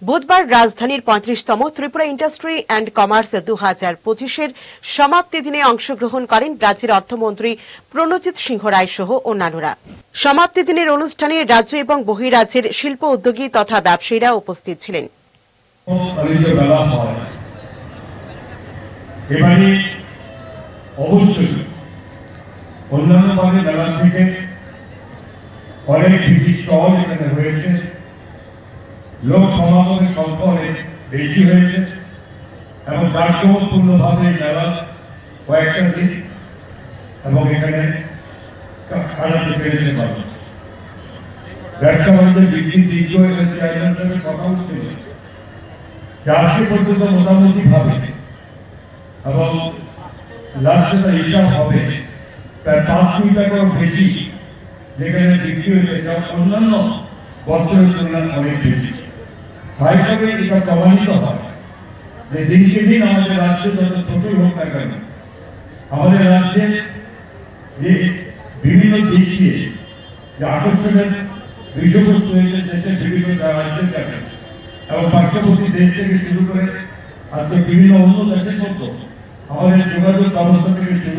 বুধবার রাজধানীর ৩৫তম Tripura industry and commerce ২০২৫-এর সমাপ্তি দিনে অংশগ্রহণ করেন রাজ্যের অর্থমন্ত্রী প্রণজিৎ সিংহ রায় সহ অন্যান্যরা। সমাপ্তি দিনের অনুষ্ঠানে রাজ্য এবং বহিরাজ্যের শিল্প উদ্যোগী তথা ব্যবসায়ীরা উপস্থিত ছিলেন। লোক সমাগমের সংখ্যা অনেক বেশি হয়েছে এবং তারপূর্ণভাবে মেলা কয়েকটা দিন এবং এখানে কাটাতে পেরেছে মানুষ। ব্যবসা বাণিজ্যের বৃদ্ধির দিকও এখানে চেয়ারম্যানের সাথে কথা হচ্ছিল যে আজকে পর্যন্ত মোটামুটি ভাবে এবং লাস্টে তার হিসাব হবে প্রায় 5 কোটি টাকার বেশি যেখানে বিক্রি হয়েছে, যা অন্যান্য বছরের তুলনায় অনেক বেশি। স্বাভাবিকভাবে এটা প্রমাণিত হয় যে দিনকে দিন আমাদের রাজ্যে যত ছোটই হোক না কেন, আমাদের রাজ্যে যে বিভিন্ন দিক দিয়ে যে আকর্ষণের বিষয়বস্তু হয়েছে দেশের বিভিন্ন রাজ্যের কাছে এবং পার্শ্ববর্তী দেশ থেকে শুরু করে আজকে বিভিন্ন অন্য দেশের মতো আমাদের যোগাযোগ ব্যবস্থা থেকে শুরু